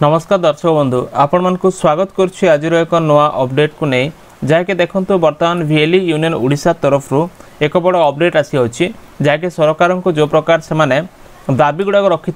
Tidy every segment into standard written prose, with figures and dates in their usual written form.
नमस्कार दर्शक बंधु आपण मन को स्वागत करुच्ची आज एक नवा अपडेट को नहीं जहाँकि देखो बर्तमान वीएलई यूनियन ओडिशा तरफ एक बड़ अपडेट आसी अच्छी जहाँकि सरकार को जो प्रकार से माने दाबी गुड़ाक रखी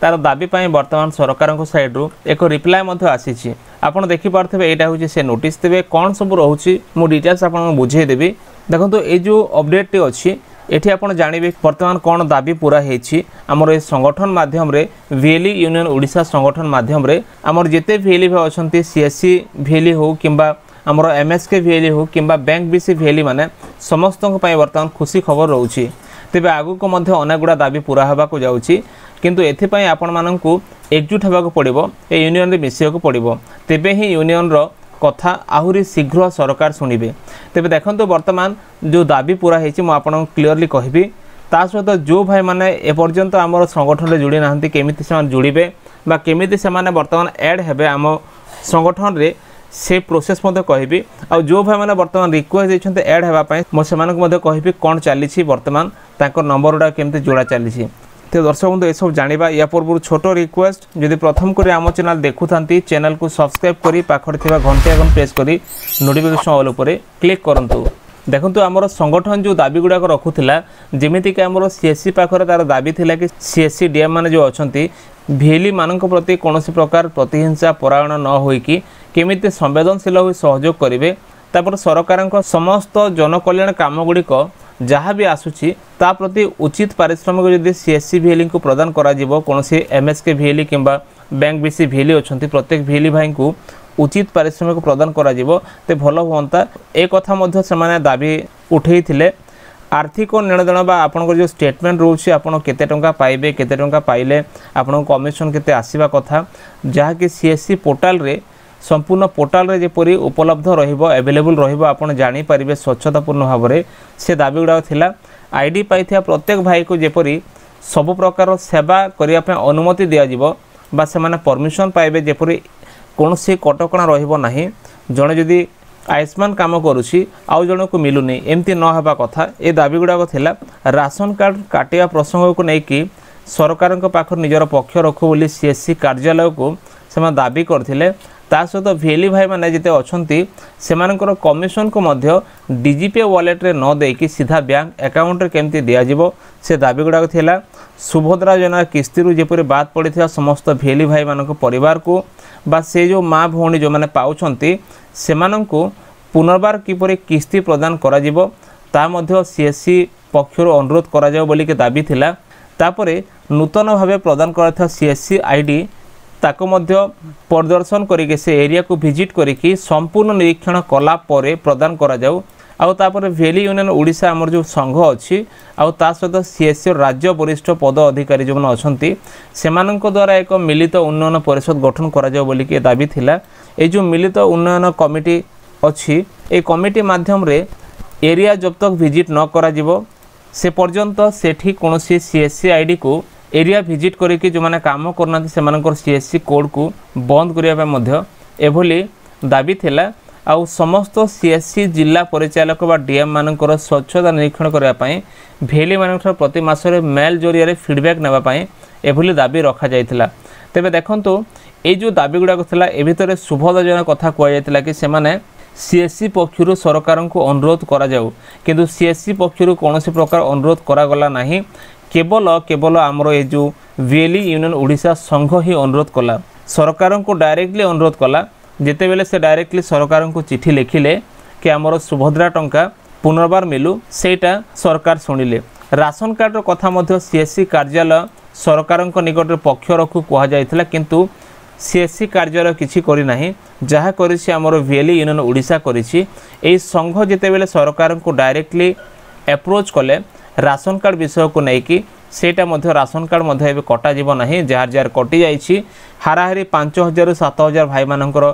तार दाबी बर्तमान सरकार साइड रू एक रिप्लाय आसी आपड़ देखिपे यहाँ हूँ से नोटिस देवे कौन सब रोचे मु डिटेल्स आपको बुझेदेवी देखो ये जो अपडेट टी अच्छी एठी आपण जानिबे वर्तमान कौन दाबी पूरा होती आमर ए संगठन माध्यम रे वीएलई यूनियन ओडिशा संगठन माध्यम रे आमर जेते वीएलई भाई अच्छा सीएससी वीएलई हो किंबा आमर एमएसके वीएलई हो किंबा बैंक बीसी वीएलई माने समस्त वर्तमान खुशी खबर रोचे तेबे आगु को मध्य अनेक गुड़ा दाबी पूरा होगा जाउची किंतु एथिपाई आपण माननकु एकजुट होगा पड़िबो ए यूनियन रे मिसिବାକୁ पड़िबो तेबे ही यूनियन रो कथा आहुरी शीघ्र सरकार शुणिबे तेबे देखंतु वर्तमान जो दाबी पूरा होती मुझे क्लीयरली कहबी ता सहित जो भाई माने एपर्यंत आम संगठन रे जुड़ी नाहंती केमिति से जुड़िबे बा केमिति से माने वर्तमान ऐड हेबे आम संगठन रे से प्रोसेस मध्य कहबी आ जो भाई माने वर्तमान रिक्वेस्ट देछन्ते ऐड हेबा पई मो सेमानक मध्य कहबी कोन चालीछि वर्तमान ताको नंबर गुडा केमिति जोड़ा चालीछि। तो दर्शक बंधु ये जाना या पूर्व छोट रिक्वेस्ट जदि प्रथम कर आम चैनल देखु चैनल को सब्सक्राइब करी पाखर थिबा घंटी आइकन प्रेस करी नोटिफिकेशन ऑल उपरे क्लिक करंतु। देखंतु आमर संगठन जो दाबी गुड़ाक रखुला जमीती कि आमर सीएससी पाखर तार दाबी थिला कि सीएससी डीएम माने जो अछंती वीएलई मानक प्रति कौनसी प्रकार प्रतिहिंसा परायण न होइकी केमिति संवेदनशील हो सहयोग करिवे तापर सरकार समस्त जनकल्याण काम गुड़िक जहाँ भी आसूची ता प्रति उचित पारिश्रमिक जदि सीएससी वीएलई को प्रदान करा जिवो कोनसी एमएसके वीएलई किंबा बैंक बीसी वीएलई अछंती प्रत्येक वीएलई भाई को उचित पारिश्रमिक प्रदान करा जिवो ते भलो होंता ए कथा मध्य से दाबी उठेइथिले। आर्थिक लेनदेन बा आपन जो स्टेटमेंट रोचे आपन केते टंका पाइबे केते टंका पाइले आपन कमिशन केते आसीबा कथा जहाँ कि सीएससी पोर्टाल रे संपूर्ण पोर्टाल रे जेपरी उपलब्ध रहिबो अवेलेबल रहिबो आपण जानि परिबे स्वच्छतापूर्ण भाव में से दाबी गुड़ा थिला आईडी पाइथिया प्रत्येक भाई को जेपरी सब प्रकार सेवा करिया पे अनुमति दिया जिवो बा से माने परमिशन पाइबे जेपरी कोनोसी कटकणा रहिबो नाही जणे जदि आयुष्मान काम करुछि आउ जण को मिलुनी एमती न हेबा कथा ए दाबी गुड़ा थिला। राशन कार्ड काटिया प्रसंग को लेकिन सरकार पाखर निजर पक्ष रखु बोली सीएससी कार्यालय को से दाबी करथिले ता सहित वीएलई भाई मैंने जिते अच्छी से कमिशन को मध्य डीजीपे वॉलेट रे न देकी सीधा बैंक अकाउंट रे केमती दियाजिवो से दाबी गुड़ाक थिला। सुभद्रा योजना किस्ती जेपरी बाद पड़ता समस्त वीएलई भाई मान परिवार को बा से जो माँ भौणी जो मैंने पाउछंती सेमानंकु पुनर्बार किपरि किस्ती प्रदान करा जिवो ता मध्य सीएससी पक्षर अनुरोध करा जाओ बोली के दाबी थिला। तापरे नूतन भावे प्रदान करा सीएससी आईडी ताको मध्य प्रदर्शन करके से एरिया को विजिट करके संपूर्ण निरीक्षण कला परे प्रदान करा जाऊ आउ तापर वीएलई यूनियन ओडिशा आमर जो संघ अच्छी आउ ता सहित सीएससी राज्य वरिष्ठ पद अधिकारी जो अछंती सेमानंक द्वारा एक मिलित उन्नयन परिषद गठन करा जाऊ बोली के दाबी थिला। ए जो मिलित उन्नयन कमिटी अच्छी ए कमिटी माध्यम रे एरिया जब तक विजिट न करा जिवो से पर्यंत सेठी कोनोसी सीएससी आईडी को एरिया विजिट करके जो मैंने काम करना से सीएससी कोड को बंद करने एभली दाबी थिला। आउ समस्त सीएससी जिला परिचालक बा डीएम मानकर स्वच्छता निरीक्षण करने वीएलई मान प्रति मासरे मेल जरिया फीडबैक नापी एभली दाबी रखा जाइथिला। तेबे देखंतु ए जो दाबी गुड़ाक थिला ए भितर सुभद्रा योजना कथा कहला कि सेमाने सीएससी पक्षर सरकार को अनुरोध करा जाऊ किंतु सीएससी पक्षर कौन प्रकार अनुरोध करागला नहीं केवल आमर ये जो वीएलई यूनियन ओडिशा संघ ही अनुरोध कला सरकार को डायरेक्टली अनुरोध कला जिते बेले से डायरेक्टली सरकार को चिठी लिखिले कि आमर सुभद्रा टंका पुनर्बार मिलू सेटा सरकार शुणिले। राशन कार्ड कथा मध्य सीएससी कार्यालय सरकार निकट पक्ष रखु कह जाइथिला किंतु सीएससी कार्यालय किछि करि नाही जहा करिछि आमर वीएलई यूनियन ओडिशा करिछि। एई संघ जिते बेले सरकार को डायरेक्टली अप्रोच कले राशन कार्ड विषय को लेकिन सेटा मध्य राशन कार्ड मध्य एबे कटा जीव नाही जार जार कटि जाइछि हाराहारी 5000 रु 7000 भाई मानकर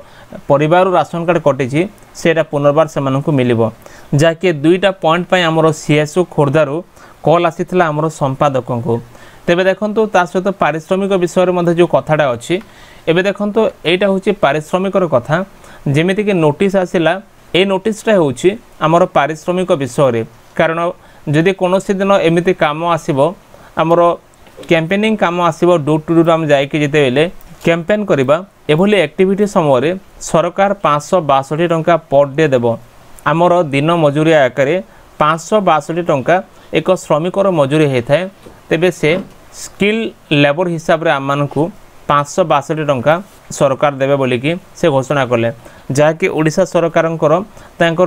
परिवार राशन कार्ड कटिछि सेटा पुनर्बार से मानकु मिलिबो जाके दुईटा पॉइंट पई हमरो सीएसओ खोर्धारु कॉल आसीथिला हमरो संपादक को। तेबे देखंतु ता सहित पारिश्रमिक विषय रे मध्य जो कथाटा अछि एबे देखंतु एटा होछि पारिश्रमिक कथा जेमिति कि नोटिस आसिला ए नोटिसटा होछि हमरो पारिश्रमिक विषय रे कारण जदि कोनोसी दिन एमिति काम आसीबो हमरो कैंपेनिंग काम आसीबो डोर टू डोर हम जाइके जेते बेले कैंपेन करवा एभली एक्टिविटी समय सरकार 562 टंका पर डे देव आमर दिन मजूरिया आकार 562 टंका एक श्रमिकर मजूरी होता है तेबे से स्किल लेबर हिसाब से आम को 562 टंका सरकार देवे बोलिकी से घोषणा कले जहाँकि ओडिशा सरकार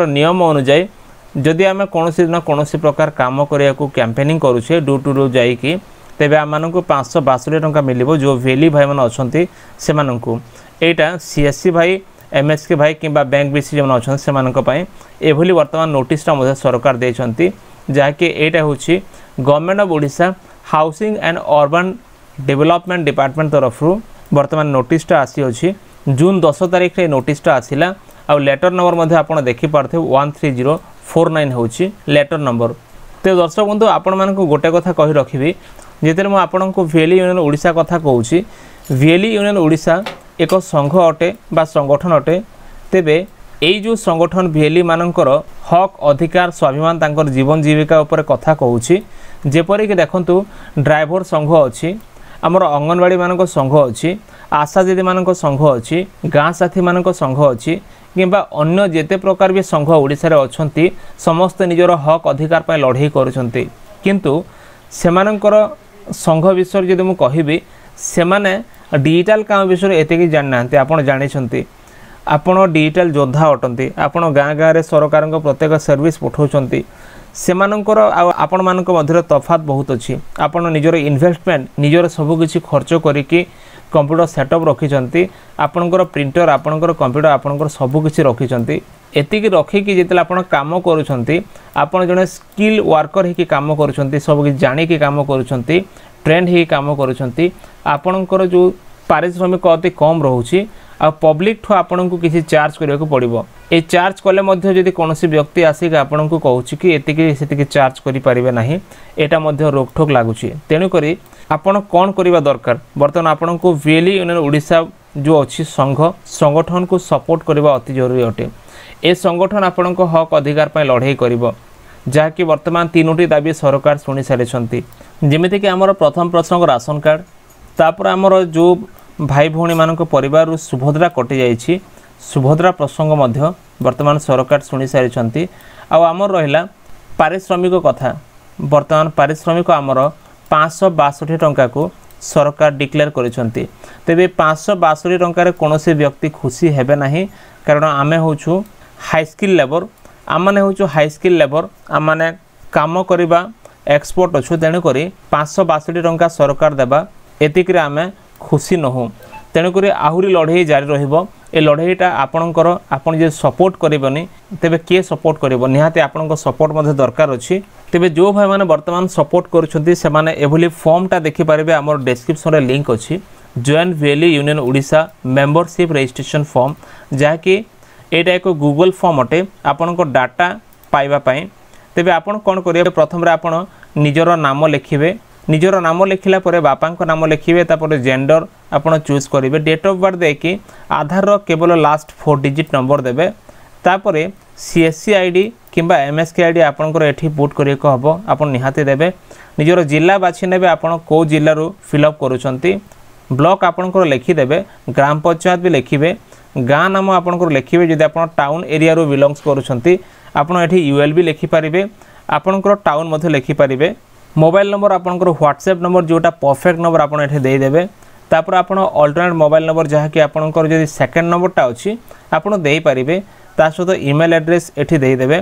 नियम अनुजाई जदि आम कौन दिन कौन प्रकार काम करने को कैंपेनिंग करुचे डोर टू डोर जाइकी तेबे आम को 562 टंका मिल जो वेली भाई मैंने अच्छा से यहाँ सीएससी भाई एमएसके भाई कि बैंक बीसी जो अच्छा से एभली वर्तमान नोटिसटा सरकार देते जहाँकि यहाँ हूँ government of Odisha housing and urban development department तरफ वर्तमान नोटिसटा आसी अच्छी जून 10 तारिख रे नोटिसटा आसिला आ लेटर नंबर आप देखिपारे 13049 हूँ लेटर नंबर। तो दर्शक बंधु आपण मानक गोटे कथा कही रखी जिते मुझे आपन को वीएलई यूनियन ओडिशा कथा कहूँ वीएलई यूनियन ओडिशा एक संघ अटे बा संगठन अटे तेबे यही जो संगठन वीएलई मानकर हक अधिकार स्वाभिमान तांकर जीवन जीविका उपर कथा कहूँ जेपरिक देखंतु ड्राइवर संघ अच्छी आमर अंगनवाड़ी मानक संघ अच्छी आशा दीदी मानक संघ अच्छी गाँ साथी मानक संघ अच्छी किंबा अन्य जेते प्रकार भी संघ ओडिशा रे अछंती समस्त निजर हक अधिकार पर लड़ाई करुछंती किंतु सेमानकर संघ विषय जदि मु कहिबी सेमाने डिजिटल काम विषय एतेकी जाननांती आपण जानिछंती आपण डिजिटल योद्धा अटंती आपण गाँ गाँ रे सरकार प्रत्येक सर्विस पठाउछंती सेमानकर आपण मानक मध्य तफात बहुत अच्छी आपण निजर इन्वेस्टमेंट निजर सबकिछि खर्च करिकी कंप्यूटर सेटअप रखिछंती आपणकर प्रिंटर आपणकर कंप्यूटर आपणकर सबकिछि रखिछंती एतिकी रखिकी जेतले आपण काम करूछंती आपण जने स्किल वर्कर हेकी काम करूछंती सबकिछि जानिकी काम करूछंती ट्रेंड हेकी काम करूछंती आपणकर जो पारिश्रमिक अति कम रोची आ पब्लिक ठू आपन को किसी चार्ज करने को पड़ो ये चार्ज कले मध्य जदि कौन व्यक्ति आसिक आपन को कहूँ कि एतिकी सेतिकी चार्ज करि परिबे नाही एटा मध्य रोकठोक लागुची तेणुक आपन कौन करवा दरकार बर्तमान आपन को वीएलई यूनियन ओडिशा जो अच्छी संघ संगठन को सपोर्ट करवा अति जरूरी अटे ए संगठन आपन को हक अधिकार पर लड़ाई करिवो जहाँकि वर्तमान 3टी दाबी सरकार शुणी सारी जमीक आमर प्रथम प्रसंग राशन कार्ड तापर आमर जो भाई भौणी मानक परिवार सुभद्रा कटि जाइछि सुभद्रा प्रसंग मध्य वर्तमान सरकार शुणी सारी आमर रहिला पारिश्रमिक कथा वर्तमान पारिश्रमिक आमर 562 टंका को सरकार डिक्लेयर करिसेंती तेबे 562 टंका रे कोनोसी व्यक्ति खुशी हेबे नाही कारण आमे होछु हाई स्किल लेबर आम माने होछु हाई स्किल लेबर आम माने काम करिबा एक्सपर्ट अछु तेणु करी 562 टंका सरकार देबा एतिक आमे खुशी नहु तेणुक आहरी लड़ाई जारी रहिबो ए लड़ाईटा आपणकर आपन जे सपोर्ट करबनी तेबे किए सपोर्ट करबो निहाते आपणको सपोर्ट मध्ये दरकार अछि तेबे जो भाई माने वर्तमान सपोर्ट करूछंती से माने एभली फॉर्मटा देखि पारिबे हमर डिस्क्रिप्शन रे लिंक अछि join VLE union Odisha membership registration form जाके एटा एक गूगल फॉर्म अटे आपणको डाटा पाइबा पई तेबे आपन कोन करिवे प्रथम रे आपन निजर नाम लिखिबे निजर नाम लिखला परे बापा नाम लिखिए तापर जेंडर आपन चूज करेंगे डेट ऑफ बर्थ देकी आधार केवल लास्ट 4 डिजिट नंबर देवे तापर सीएससी आईडी किंबा एमएसके आईडी आपनकर एठी पुट करिए को हबो आपन निहाते देबे निजर जिला बाछि नेबे आपन को जिल्ला रो फिलअप करूछंती ब्लॉक आपनकर लिखि देबे ग्राम पंचायत भी लिखिबे गाँ नाम आपनकर लिखिबे जदि आपन टाउन एरिया रो बिलोंग्स करूछंती आपन एठी यूएल भी लिखि पारिबे आपनकर टाउन मध्ये लिखि पारिबे मोबाइल नंबर आपनकर व्हाट्सएप नंबर जोटा परफेक्ट नंबर आपन एठी देई देबे तापर आपन अल्टरनेट मोबाइल नंबर जहाँ कि आपनकर जदि सेकंड नंबरटा अछि आपन देई पारिबे ता सहित ईमेल एड्रेस एठी देई देबे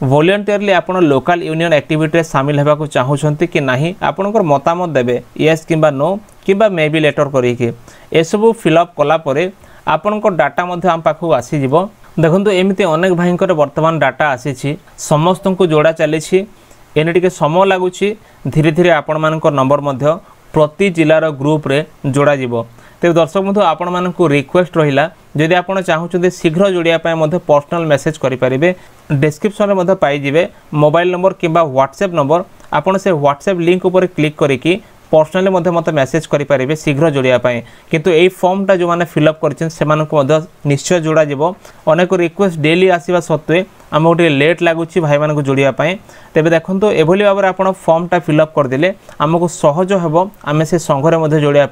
वॉलंटियरली आपन लोकल यूनियन एक्टिविटी रे शामिल हेबा को चाहउछंती कि नाही आपनकर मतामत देबे यस किंबा नो किंबा मे बी लेटर करिके ए सब फिलअप कला परे आपनकर डाटा मध्ये हम पाखु आसी जिवो देखंतु एमिति अनेक भाईंकर वर्तमान डाटा आसीछि समस्त को जोड़ा चलीछि एने टिके समय लागुछि धीरे धीरे आपण मानकर नंबर मध्ये प्रति जिलार ग्रुप रे जोड़ा जिवो तेज दर्शक बंधु आपण मानकु रिक्वेस्ट रहिला जदि आपण चाहउछते शीघ्र जोड़िया पाए मध्ये पर्सनल मेसेज करि परिबे डिस्क्रिप्शन रे मध्ये पाई जिवे मोबाइल नंबर किंबा व्हाट्सएप नंबर आपण से व्हाट्सएप लिंक ऊपर क्लिक करिकि पर्सनली मध्ये मते मेसेज करि परिबे शीघ्र जोड़िया पाए किंतु एई फॉर्मटा जो माने फिलअप करछन सेमानकु मध्ये निश्चय जोड़ा जिवो अनेक रिक्वेस्ट डेली आसीबा सत्वे आम गोटे लेट लगुच भाई मानक जोड़िया तेज देखो एभली भाव में आप फॉर्मटा फिलअप करदे आमको सहज हे आम से संघरे जोड़िया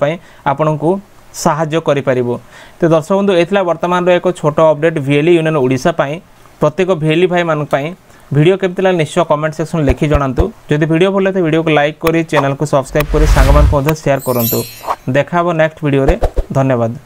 आपन को साहाय्य करिपारिबो। तो दर्शक बंधु एथिला वर्तमान रो एक छोट अपडेट वीएलई यूनियन ओडिशा पई प्रत्येक वीएलई भाई मान पई वीडियो केमति लागला निश्चय कमेंट सेक्शन लिखि जणांतु। जदि वीडियो भल तो वीडियो को लाइक करी चैनल को सब्सक्राइब करी सांग मान को शेयर करंतु। देखा नेक्स्ट वीडियो रे। धन्यवाद।